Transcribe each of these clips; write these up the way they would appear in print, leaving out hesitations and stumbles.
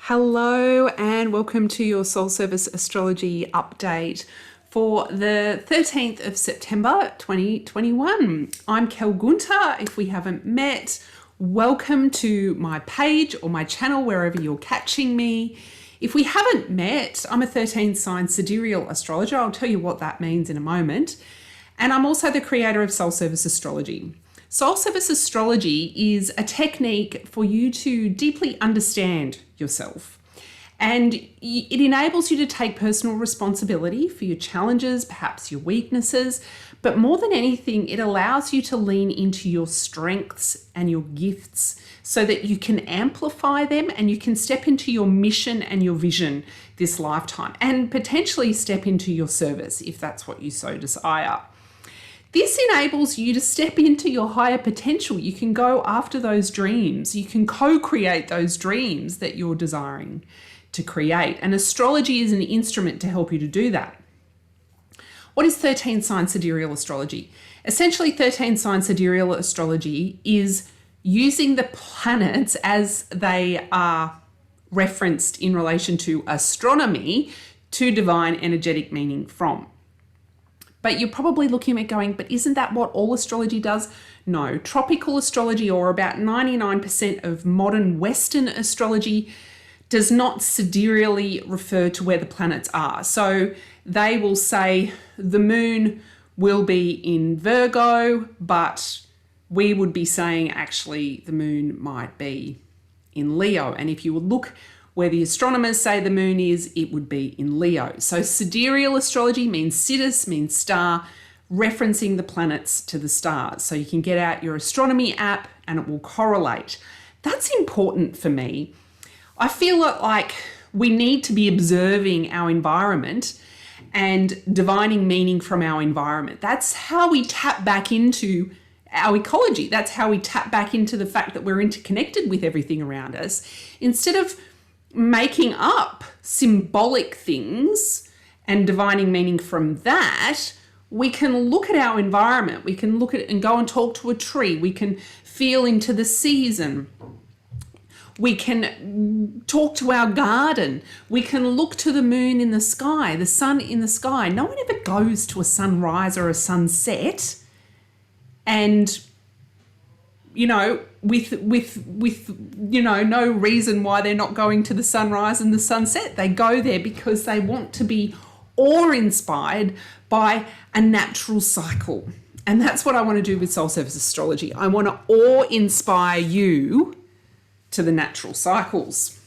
Hello and welcome to your Soul Service Astrology update for the 13th of September 2021. I'm Kelgunta. If we haven't met, welcome to my page or my channel wherever you're catching me. If we haven't met, I'm a 13 sign Sidereal Astrologer. I'll tell you what that means in a moment. And I'm also the creator of Soul Service Astrology. Soul Service Astrology is a technique for you to deeply understand yourself. And it enables you to take personal responsibility for your challenges, perhaps your weaknesses, but more than anything, it allows you to lean into your strengths and your gifts so that you can amplify them and you can step into your mission and your vision this lifetime and potentially step into your service if that's what you so desire. This enables you to step into your higher potential. You can go after those dreams. You can co-create those dreams that you're desiring to create. And astrology is an instrument to help you to do that. What is 13 sign sidereal astrology? Essentially, 13 sign sidereal astrology is using the planets as they are referenced in relation to astronomy to divine energetic meaning from. But you're probably looking at going, but isn't that what all astrology does? No, tropical astrology, or about 99% of modern Western astrology, does not sidereally refer to where the planets are. So they will say the moon will be in Virgo, but we would be saying actually the moon might be in Leo. And if you would look where the astronomers say the moon is, it would be in Leo. So sidereal astrology means Sidus, means star, referencing the planets to the stars. So you can get out your astronomy app and it will correlate. That's important for me. I feel like we need to be observing our environment and divining meaning from our environment. That's how we tap back into our ecology. That's how we tap back into the fact that we're interconnected with everything around us. Instead of making up symbolic things and divining meaning from that, we can look at our environment. We can look at it and go and talk to a tree. We can feel into the season. We can talk to our garden. We can look to the moon in the sky, the sun in the sky. No one ever goes to a sunrise or a sunset and with no reason why they're not going to the sunrise and the sunset. They go there because they want to be awe-inspired by a natural cycle. And that's what I want to do with Soul Service Astrology. I want to awe-inspire you to the natural cycles.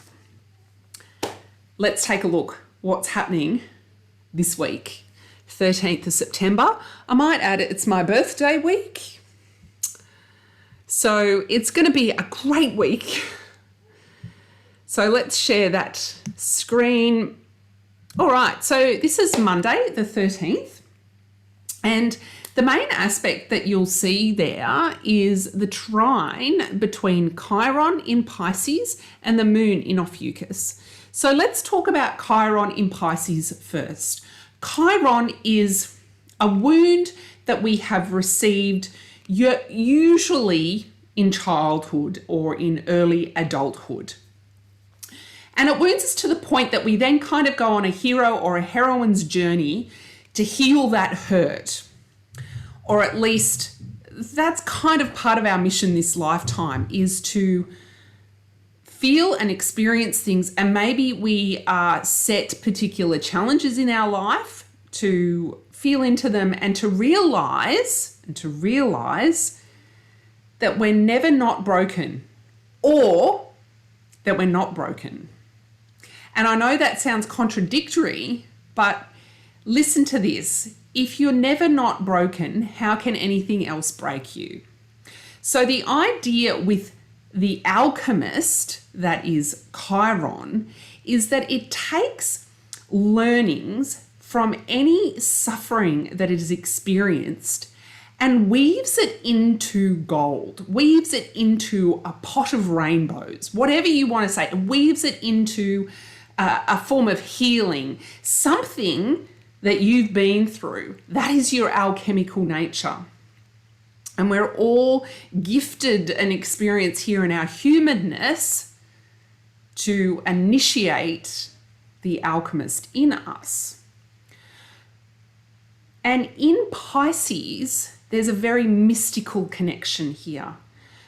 Let's take a look what's happening this week. 13th of September. I might add it's my birthday week. So it's going to be a great week. So let's share that screen. All right, so this is Monday, the 13th. And the main aspect that you'll see there is the trine between Chiron in Pisces and the moon in Ophiuchus. So let's talk about Chiron in Pisces first. Chiron is a wound that we have received usually in childhood or in early adulthood. And it wounds us to the point that we then kind of go on a hero or a heroine's journey to heal that hurt. Or at least that's kind of part of our mission this lifetime, is to feel and experience things. And maybe we set particular challenges in our life to feel into them and to realize that we're never not broken, or that we're not broken. And I know that sounds contradictory, but listen to this. If you're never not broken, how can anything else break you? So the idea with the alchemist, that is Chiron, is that it takes learnings from any suffering that it has experienced and weaves it into gold, weaves it into a pot of rainbows, whatever you want to say, weaves it into a form of healing, something that you've been through. That is your alchemical nature. And we're all gifted an experience here in our humanness to initiate the alchemist in us. And in Pisces, there's a very mystical connection here.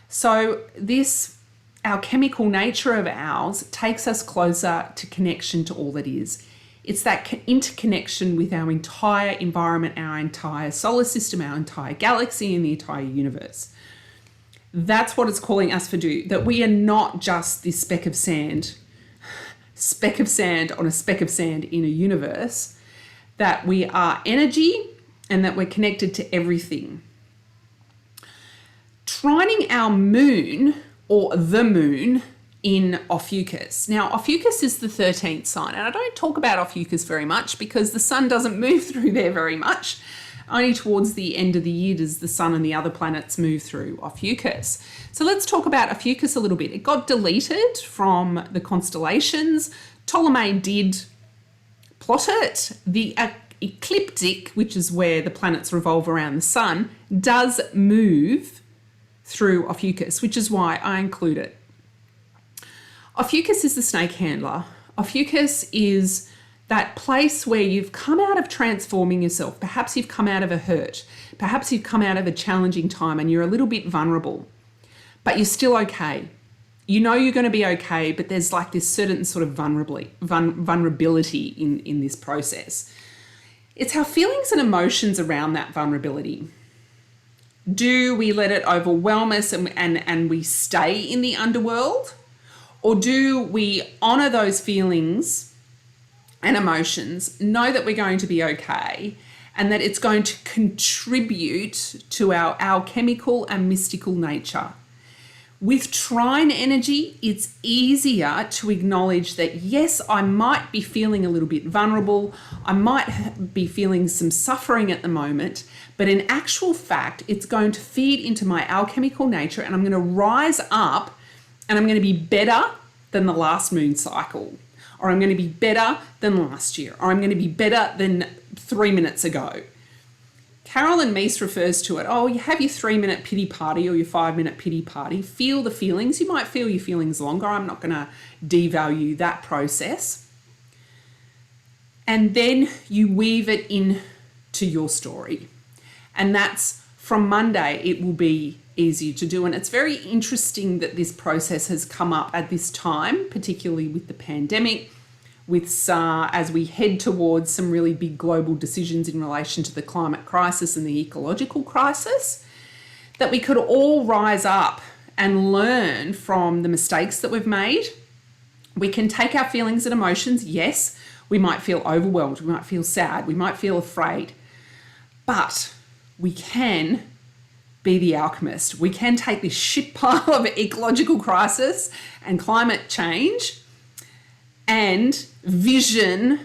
So this alchemical nature of ours takes us closer to connection to all that is. It's that interconnection with our entire environment, our entire solar system, our entire galaxy, and the entire universe. That's what it's calling us to do, that we are not just this speck of sand on a speck of sand in a universe, that we are energy and that we're connected to everything. Trining our moon, or the moon, in Ophiuchus. Now, Ophiuchus is the 13th sign, and I don't talk about Ophiuchus very much because the sun doesn't move through there very much. Only towards the end of the year does the sun and the other planets move through Ophiuchus. So let's talk about Ophiuchus a little bit. It got deleted from the constellations. Ptolemy did plot it. The ecliptic, which is where the planets revolve around the sun, does move through Ophiuchus, which is why I include it. Ophiuchus is the snake handler. Ophiuchus is that place where you've come out of transforming yourself. Perhaps you've come out of a hurt. Perhaps you've come out of a challenging time and you're a little bit vulnerable, but you're still okay. You know you're going to be okay, but there's like this certain sort of vulnerability in this process. It's our feelings and emotions around that vulnerability. Do we let it overwhelm us and we stay in the underworld? Or do we honor those feelings and emotions, know that we're going to be okay, and that it's going to contribute to our alchemical and mystical nature? With trine energy, it's easier to acknowledge that, yes, I might be feeling a little bit vulnerable. I might be feeling some suffering at the moment, but in actual fact, it's going to feed into my alchemical nature and I'm going to rise up and I'm going to be better than the last moon cycle, or I'm going to be better than last year, or I'm going to be better than 3 minutes ago. Carolyn Meese refers to it, you have your 3-minute pity party or your 5-minute pity party. Feel the feelings. You might feel your feelings longer. I'm not going to devalue that process. And then you weave it into your story. And that's from Monday, it will be easier to do. And it's very interesting that this process has come up at this time, particularly with the pandemic, as we head towards some really big global decisions in relation to the climate crisis and the ecological crisis, that we could all rise up and learn from the mistakes that we've made. We can take our feelings and emotions. Yes, we might feel overwhelmed. We might feel sad. We might feel afraid. But we can be the alchemist. We can take this shit pile of ecological crisis and climate change and vision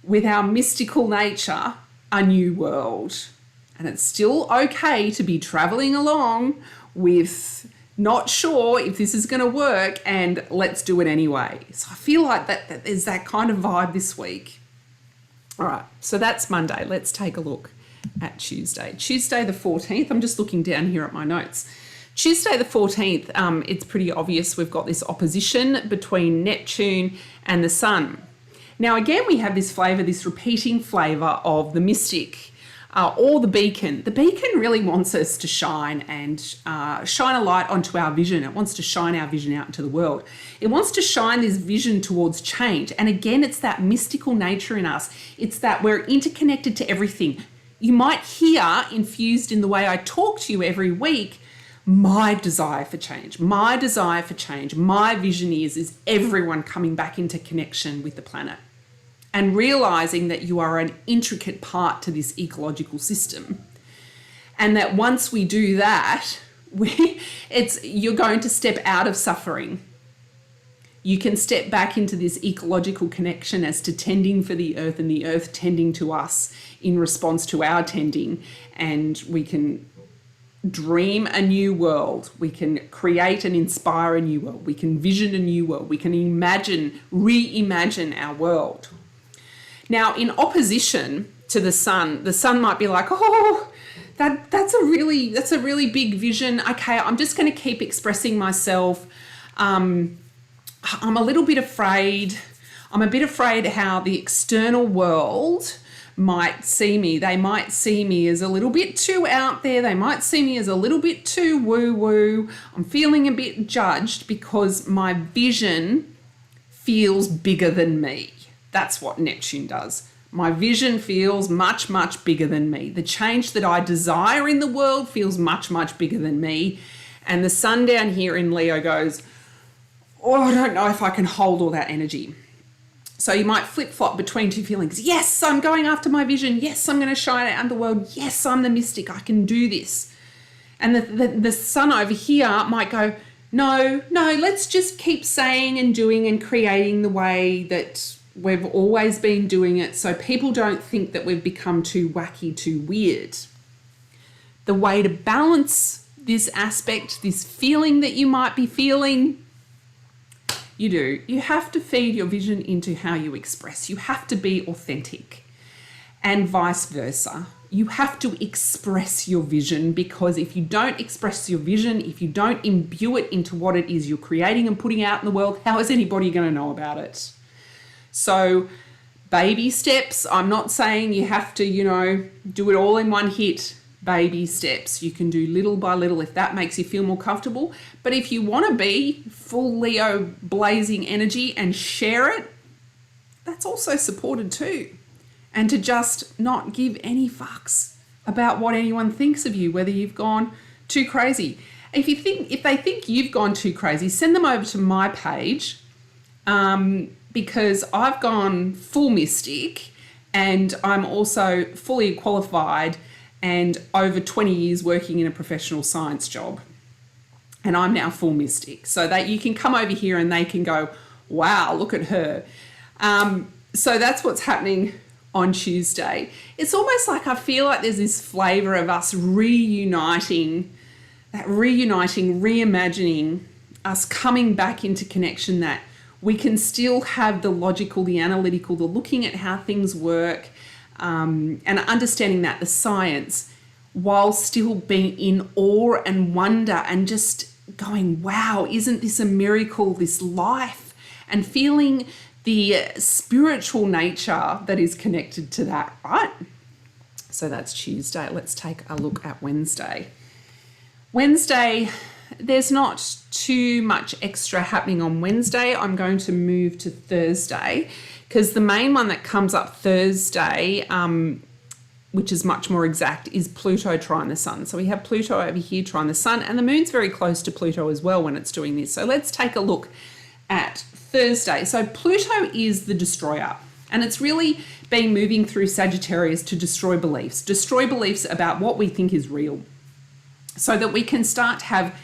with our mystical nature a new world. And it's still okay to be traveling along with not sure if this is going to work and let's do it anyway. So I feel like that there's that kind of vibe this week. All right, so that's Monday. Let's take a look at Tuesday. Tuesday the 14th, I'm just looking down here at my notes. Tuesday the 14th, it's pretty obvious we've got this opposition between Neptune and the Sun. Now again, we have this flavour, this repeating flavour of the mystic or the beacon. The beacon really wants us to shine and shine a light onto our vision. It wants to shine our vision out into the world. It wants to shine this vision towards change. And again, it's that mystical nature in us. It's that we're interconnected to everything. You might hear infused in the way I talk to you every week, my desire for change. My desire for change. My vision is everyone coming back into connection with the planet and realizing that you are an intricate part to this ecological system. And that once we do that, you're going to step out of suffering. You can step back into this ecological connection as to tending for the earth and the earth tending to us in response to our tending. And we can dream a new world. We can create and inspire a new world. We can vision a new world. We can reimagine our world. Now, in opposition to the sun might be like, that's a really big vision. Okay, I'm just going to keep expressing myself. I'm a little bit afraid. I'm a bit afraid how the external world might see me. They might see me as a little bit too out there. They might see me as a little bit too woo-woo. I'm feeling a bit judged because my vision feels bigger than me. That's what Neptune does. My vision feels much, much bigger than me. The change that I desire in the world feels much, much bigger than me. And the sun down here in Leo goes, oh, I don't know if I can hold all that energy. So you might flip-flop between two feelings. Yes, I'm going after my vision. Yes, I'm going to shine out in the world. Yes, I'm the mystic. I can do this. And the sun over here might go, no, let's just keep saying and doing and creating the way that we've always been doing it so people don't think that we've become too wacky, too weird. The way to balance this aspect, this feeling that you might be feeling, you have to feed your vision into how you express. You have to be authentic, and vice versa. You have to express your vision, because if you don't express your vision, if you don't imbue it into what it is you're creating and putting out in the world, how is anybody going to know about it? So baby steps. I'm not saying you have to, do it all in one hit. Baby steps. You can do little by little if that makes you feel more comfortable. But if you want to be full Leo blazing energy and share it, that's also supported too. And to just not give any fucks about what anyone thinks of you, whether you've gone too crazy. If they think you've gone too crazy, send them over to my page, because I've gone full mystic and I'm also fully qualified and over 20 years working in a professional science job. And I'm now full mystic. So that you can come over here and they can go, wow, look at her. So that's what's happening on Tuesday. It's almost like I feel like there's this flavor of us reimagining, us coming back into connection, that we can still have the logical, the analytical, the looking at how things work, and understanding that the science, while still being in awe and wonder and just going, wow, isn't this a miracle, this life, and feeling the spiritual nature that is connected to that, right? So that's Tuesday. Let's take a look at Wednesday. Wednesday, there's not too much extra happening on Wednesday. I'm going to move to Thursday, because the main one that comes up Thursday, which is much more exact, is Pluto trine the sun. So we have Pluto over here trine the sun, and the moon's very close to Pluto as well when it's doing this. So let's take a look at Thursday. So Pluto is the destroyer, and it's really been moving through Sagittarius to destroy beliefs about what we think is real, so that we can start to have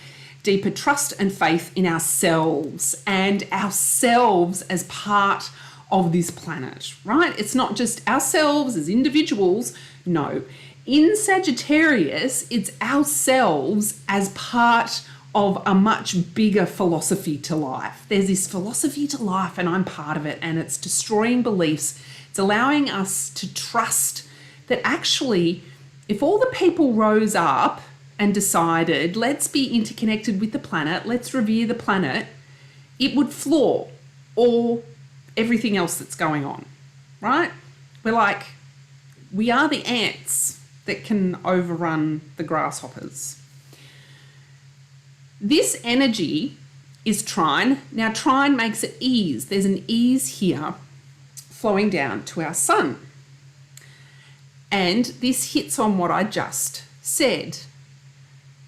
deeper trust and faith in ourselves and ourselves as part of this planet, right? It's not just ourselves as individuals. No, in Sagittarius, it's ourselves as part of a much bigger philosophy to life. There's this philosophy to life, and I'm part of it, and it's destroying beliefs. It's allowing us to trust that actually, if all the people rose up and decided, let's be interconnected with the planet, let's revere the planet, it would floor all everything else that's going on, right? We are the ants that can overrun the grasshoppers. This energy is trine. Now, trine makes it ease. There's an ease here flowing down to our sun. And this hits on what I just said.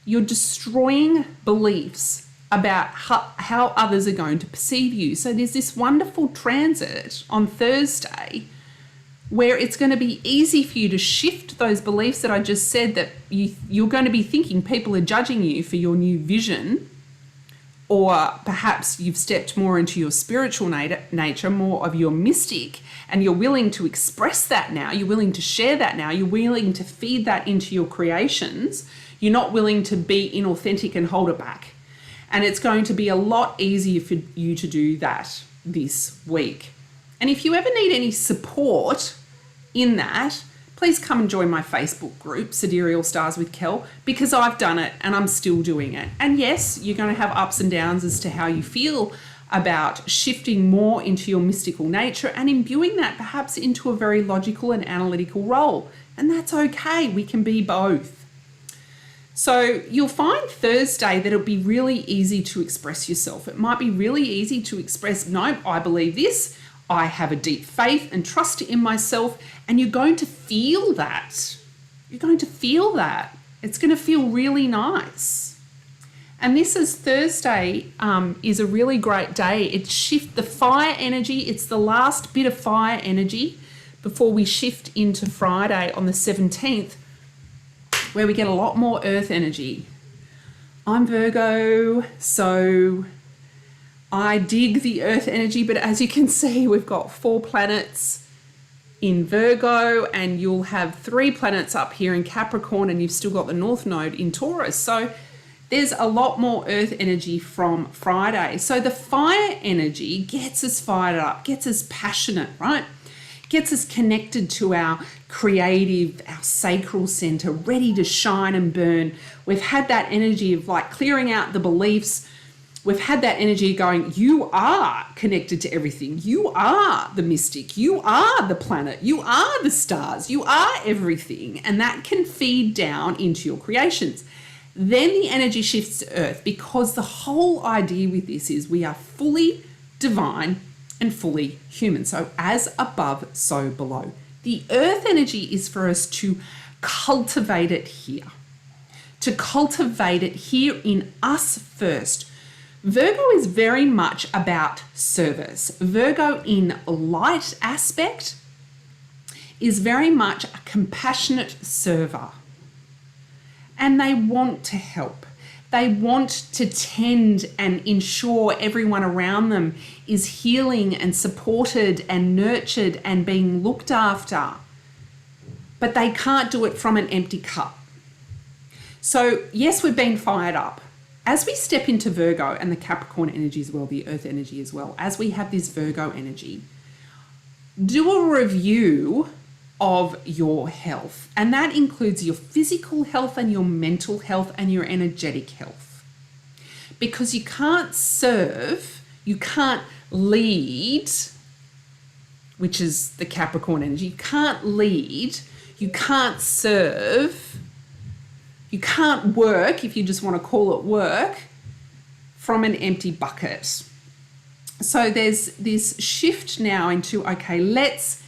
You're destroying beliefs about how others are going to perceive you. So there's this wonderful transit on Thursday where it's going to be easy for you to shift those beliefs that I just said, that you're going to be thinking people are judging you for your new vision, or perhaps you've stepped more into your spiritual nature, more of your mystic, and you're willing to express that now, you're willing to share that now, you're willing to feed that into your creations, you're not willing to be inauthentic and hold it back. And it's going to be a lot easier for you to do that this week. And if you ever need any support in that, please come and join my Facebook group, Sidereal Stars with Kel, because I've done it and I'm still doing it. And yes, you're going to have ups and downs as to how you feel about shifting more into your mystical nature and imbuing that perhaps into a very logical and analytical role. And that's okay. We can be both. So you'll find Thursday that it'll be really easy to express yourself. It might be really easy to express, no, I believe this. I have a deep faith and trust in myself. And you're going to feel that. You're going to feel that. It's going to feel really nice. And this is Thursday is a really great day. It shifts the fire energy. It's the last bit of fire energy before we shift into Friday on the 17th, where we get a lot more earth energy. I'm Virgo, so I dig the earth energy, but as you can see, we've got 4 planets in Virgo, and you'll have 3 planets up here in Capricorn, and you've still got the North Node in Taurus. So there's a lot more earth energy from Friday. So the fire energy gets us fired up, gets us passionate, right? Gets us connected to our creative, our sacral center, ready to shine and burn. We've had that energy of like clearing out the beliefs. We've had that energy going, you are connected to everything. You are the mystic. You are the planet. You are the stars. You are everything. And that can feed down into your creations. Then the energy shifts to earth, because the whole idea with this is we are fully divine and fully human. So as above, so below. The earth energy is for us to cultivate it here. To cultivate it here in us first. Virgo is very much about service. Virgo in light aspect is very much a compassionate server. And they want to help. They want to tend and ensure everyone around them is healing and supported and nurtured and being looked after. But they can't do it from an empty cup. So yes, we've been fired up. As we step into Virgo and the Capricorn energy as well, the earth energy as well, as we have this Virgo energy, do a review of your health. And that includes your physical health and your mental health and your energetic health. Because you can't serve, you can't lead, which is the Capricorn energy. You can't lead, you can't serve, you can't work, if you just want to call it work, from an empty bucket. So there's this shift now into, okay, let's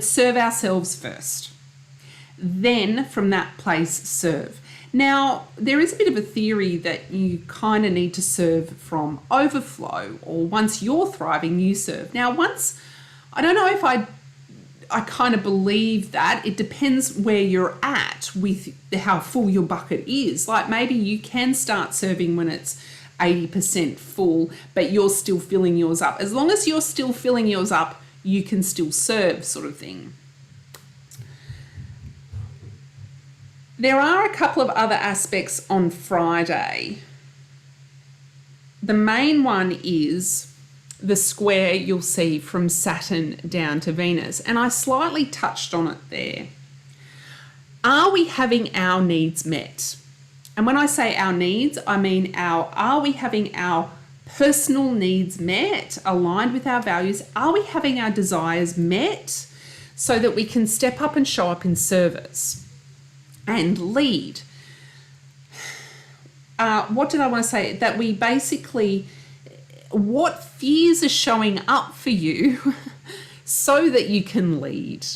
serve ourselves first. Then from that place, serve. Now, there is a bit of a theory that you kind of need to serve from overflow, or once you're thriving, you serve. Now, I don't know if I kind of believe that. It depends where you're at with how full your bucket is. Like maybe you can start serving when it's 80% full, but you're still filling yours up. As long as you're still filling yours up, you can still serve, sort of thing. There are a couple of other aspects on Friday. The main one is the square you'll see from Saturn down to Venus, and I slightly touched on it there. Are we having our needs met? And when I say our needs, I mean are we having our personal needs met, aligned with our values? Are we having our desires met so that we can step up and show up in service and lead? What did I want to say? That we basically, what fears are showing up for you so that you can lead,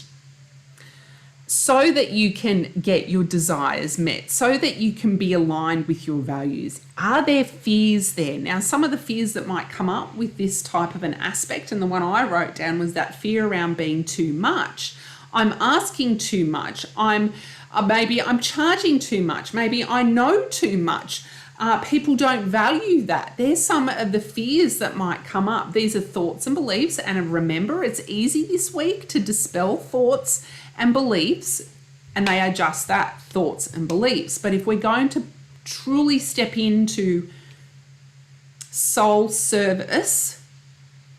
so that you can get your desires met, so that you can be aligned with your values. Are there fears there? Now, some of the fears that might come up with this type of an aspect, and the one I wrote down was that fear around being too much. I'm asking too much. Maybe I'm charging too much. Maybe I know too much. People don't value that. There's some of the fears that might come up. These are thoughts and beliefs. And remember, it's easy this week to dispel thoughts and beliefs, and they are just that, thoughts and beliefs. But if we're going to truly step into soul service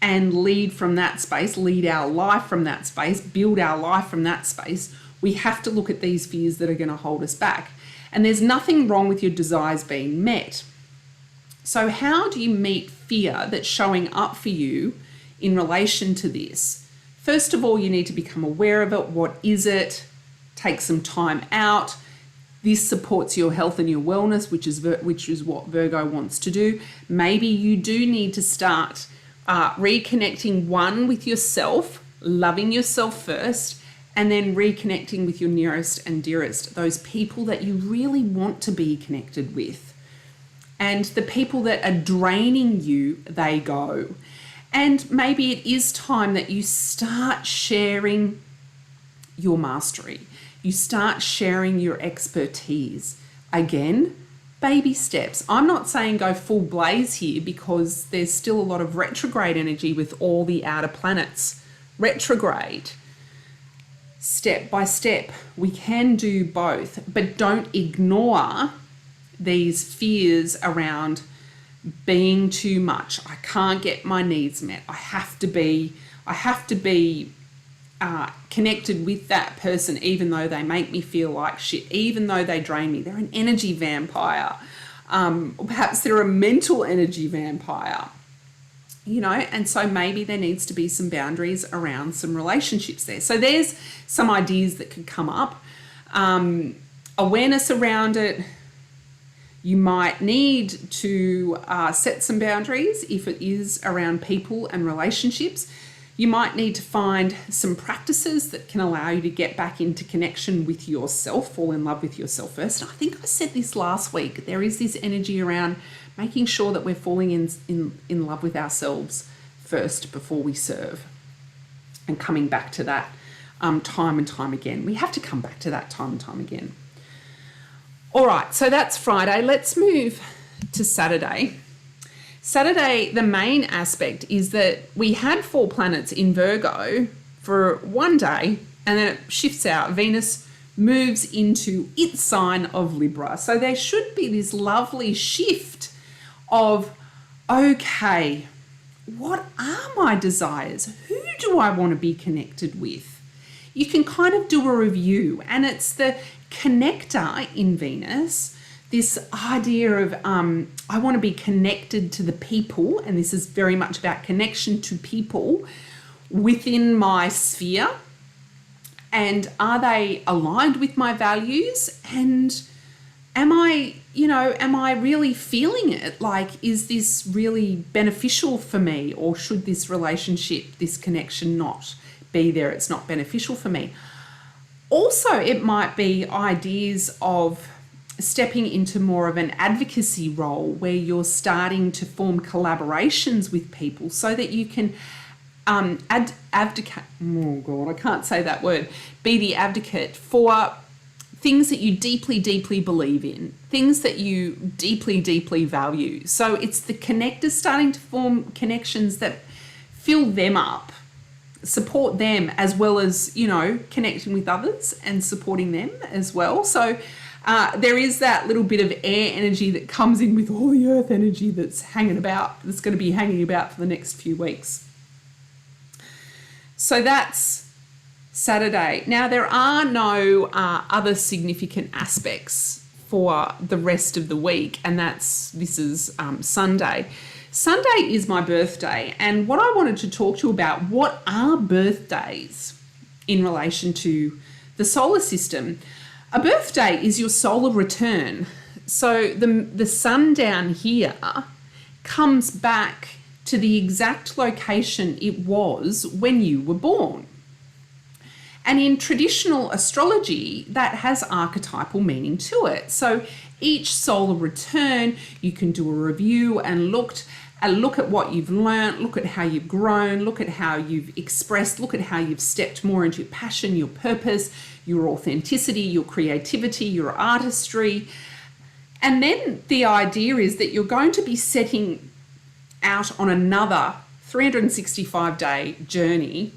and lead from that space, lead our life from that space, build our life from that space, we have to look at these fears that are going to hold us back. And there's nothing wrong with your desires being met. So how do you meet fear that's showing up for you in relation to this? First of all, you need to become aware of it. What is it? Take some time out. This supports your health and your wellness, which is what Virgo wants to do. Maybe you do need to start reconnecting with yourself, loving yourself first, and then reconnecting with your nearest and dearest, those people that you really want to be connected with. And the people that are draining you, they go. And maybe it is time that you start sharing your mastery. You start sharing your expertise. Again, baby steps. I'm not saying go full blaze here because there's still a lot of retrograde energy with all the outer planets retrograde. Step by step, we can do both, but don't ignore these fears around being too much. I can't get my needs met. I have to be connected with that person, even though they make me feel like shit, even though they drain me. They're an energy vampire. Or perhaps they're a mental energy vampire, and so maybe there needs to be some boundaries around some relationships there. So there's some ideas that could come up. Awareness around it. You might need to set some boundaries if it is around people and relationships. You might need to find some practices that can allow you to get back into connection with yourself, fall in love with yourself first. And I think I said this last week. There is this energy around making sure that we're falling in love with ourselves first before we serve, and coming back to that time and time again. We have to come back to that time and time again. All right, so that's Friday. Let's move to Saturday. Saturday, the main aspect is that we had 4 planets in Virgo for one day, and then it shifts out. Venus moves into its sign of Libra. So there should be this lovely shift of, okay, what are my desires? Who do I want to be connected with? You can kind of do a review, and it's the connector in Venus, this idea of I want to be connected to the people, and this is very much about connection to people within my sphere, and are they aligned with my values, and am I really feeling it? Like, is this really beneficial for me, or should this relationship, this connection not be there? It's not beneficial for me. Also, it might be ideas of stepping into more of an advocacy role where you're starting to form collaborations with people so that you can abdicate. Oh God, I can't say that word. Be the advocate for things that you deeply, deeply believe in, things that you deeply, deeply value. So it's the connectors starting to form connections that fill them up, support them, as well as, connecting with others and supporting them as well. So there is that little bit of air energy that comes in with all the earth energy that's going to be hanging about for the next few weeks. So that's Saturday. Now, there are no other significant aspects for the rest of the week, and this is Sunday. Sunday is my birthday, and what I wanted to talk to you about, what are birthdays in relation to the solar system? A birthday is your solar return. So the sun down here comes back to the exact location it was when you were born. And in traditional astrology, that has archetypal meaning to it. So each solar return, you can do a review and look at what you've learned, look at how you've grown, look at how you've expressed, look at how you've stepped more into your passion, your purpose, your authenticity, your creativity, your artistry. And then the idea is that you're going to be setting out on another 365-day journey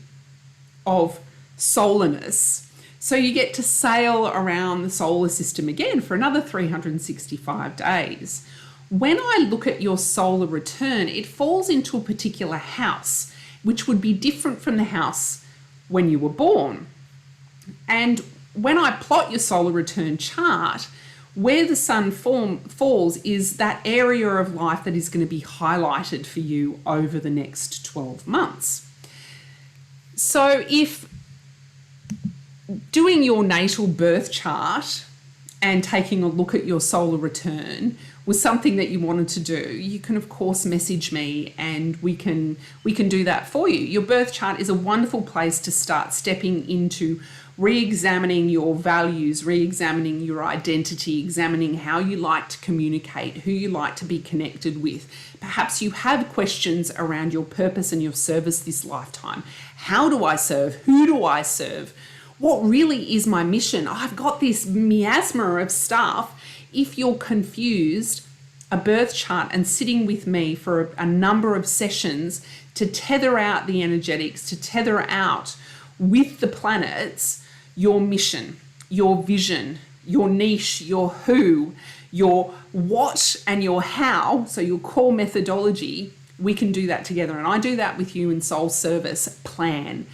of solarness. So you get to sail around the solar system again for another 365 days. When I look at your solar return, it falls into a particular house, which would be different from the house when you were born. And when I plot your solar return chart, where the sun falls is that area of life that is going to be highlighted for you over the next 12 months. So if doing your natal birth chart and taking a look at your solar return was something that you wanted to do, you can of course message me and we can do that for you. Your birth chart is a wonderful place to start stepping into re-examining your values, re-examining your identity, examining how you like to communicate, who you like to be connected with. Perhaps you have questions around your purpose and your service this lifetime. How do I serve? Who do I serve? What really is my mission? I've got this miasma of stuff. If you're confused, a birth chart and sitting with me for a number of sessions to tether out the energetics, to tether out with the planets your mission, your vision, your niche, your who, your what and your how, so your core methodology, we can do that together. And I do that with you in Soul Service Plan.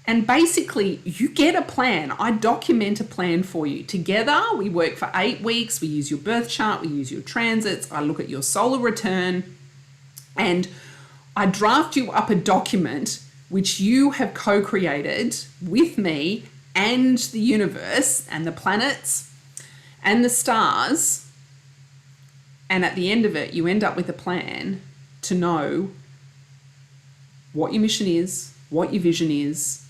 And basically, you get a plan. I document a plan for you. Together, we work for 8 weeks. We use your birth chart. We use your transits. I look at your solar return. And I draft you up a document which you have co-created with me and the universe and the planets and the stars. And at the end of it, you end up with a plan to know what your mission is, what your vision is,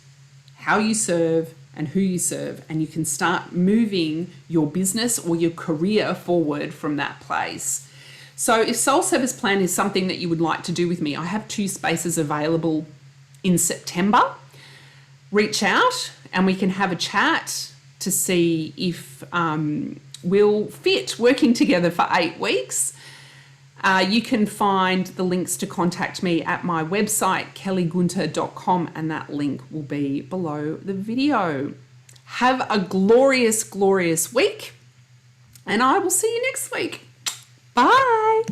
how you serve and who you serve, and you can start moving your business or your career forward from that place. So if Soul Service Plan is something that you would like to do with me, I have 2 spaces available in September. Reach out and we can have a chat to see if we'll fit working together for 8 weeks. You can find the links to contact me at my website, kellygunter.com, and that link will be below the video. Have a glorious, glorious week, and I will see you next week. Bye.